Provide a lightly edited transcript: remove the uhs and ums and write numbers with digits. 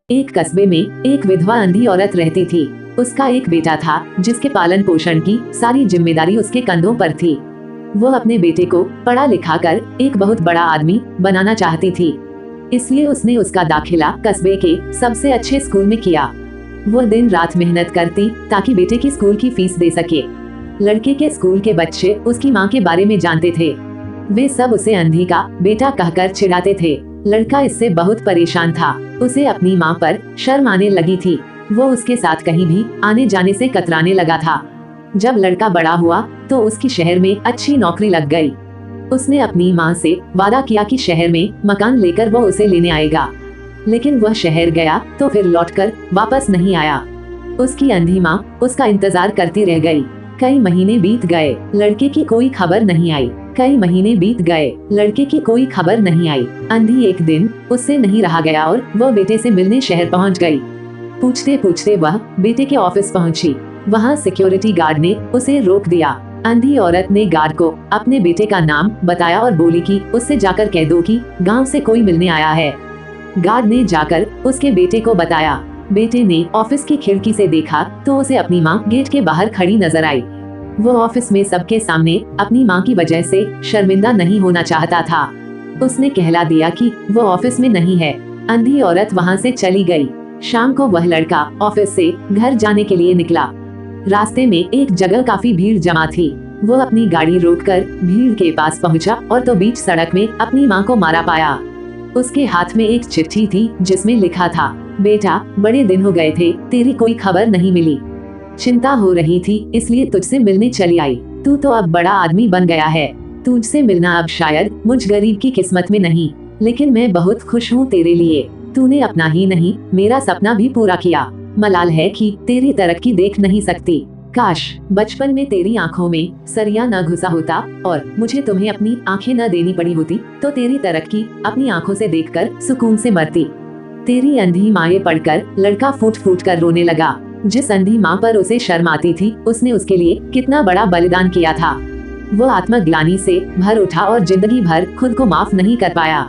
एक कस्बे में एक विधवा अंधी औरत रहती थी। उसका एक बेटा था जिसके पालन पोषण की सारी जिम्मेदारी उसके कंधों पर थी। वो अपने बेटे को पढ़ा लिखा कर एक बहुत बड़ा आदमी बनाना चाहती थी, इसलिए उसने उसका दाखिला कस्बे के सबसे अच्छे स्कूल में किया। वो दिन रात मेहनत करती ताकि बेटे की स्कूल की फीस दे सके। लड़के के स्कूल के बच्चे उसकी माँ के बारे में जानते थे। वे सब उसे अंधी का बेटा कहकर चिढ़ाते थे। लड़का इससे बहुत परेशान था। उसे अपनी माँ पर शर्म आने लगी थी। वो उसके साथ कहीं भी आने जाने से कतराने लगा था। जब लड़का बड़ा हुआ तो उसकी शहर में अच्छी नौकरी लग गई। उसने अपनी माँ से वादा किया कि शहर में मकान लेकर वो उसे लेने आएगा, लेकिन वह शहर गया तो फिर लौटकर वापस नहीं आया। उसकी अंधी माँ उसका इंतजार करती रह गई। कई महीने बीत गए, लड़के की कोई खबर नहीं आई। कई महीने बीत गए, लड़के की कोई खबर नहीं आई। अंधी एक दिन उससे नहीं रहा गया और वह बेटे से मिलने शहर पहुंच गई। पूछते पूछते वह बेटे के ऑफिस पहुंची। वहां सिक्योरिटी गार्ड ने उसे रोक दिया। अंधी औरत ने गार्ड को अपने बेटे का नाम बताया और बोली कि उससे जाकर कह दो कि गांव से कोई मिलने आया है। गार्ड ने जाकर उसके बेटे को बताया। बेटे ने ऑफिस की खिड़की से देखा तो उसे अपनी माँ गेट के बाहर खड़ी नजर आई। वो ऑफिस में सबके सामने अपनी माँ की वजह से शर्मिंदा नहीं होना चाहता था। उसने कहला दिया कि वो ऑफिस में नहीं है। अंधी औरत वहाँ से चली गई। शाम को वह लड़का ऑफिस से घर जाने के लिए निकला। रास्ते में एक जगह काफी भीड़ जमा थी। वो अपनी गाड़ी रोककर भीड़ के पास पहुंचा और तो बीच सड़क में अपनी माँ को मारा पाया। उसके हाथ में एक चिट्ठी थी जिसमें लिखा था, बेटा बड़े दिन हो गए थे, तेरी कोई खबर नहीं मिली। चिंता हो रही थी इसलिए तुझसे मिलने चली आई। तू तो अब बड़ा आदमी बन गया है। तुझसे मिलना अब शायद मुझ गरीब की किस्मत में नहीं, लेकिन मैं बहुत खुश हूँ तेरे लिए। तूने अपना ही नहीं मेरा सपना भी पूरा किया। मलाल है कि तेरी तरक्की देख नहीं सकती। काश बचपन में तेरी आंखों में सरिया न घुसा होता और मुझे तुम्हें अपनी आंखें न देनी पड़ी होती तो तेरी तरक्की अपनी आंखों से देखकर सुकून से मरती। तेरी अंधी माँ पढ़कर लड़का फूट फूट कर रोने लगा। जिस अंधी माँ पर उसे शर्म आती थी उसने उसके लिए कितना बड़ा बलिदान किया था। वो आत्मग्लानि से भर उठा और जिंदगी भर खुद को माफ नहीं कर पाया।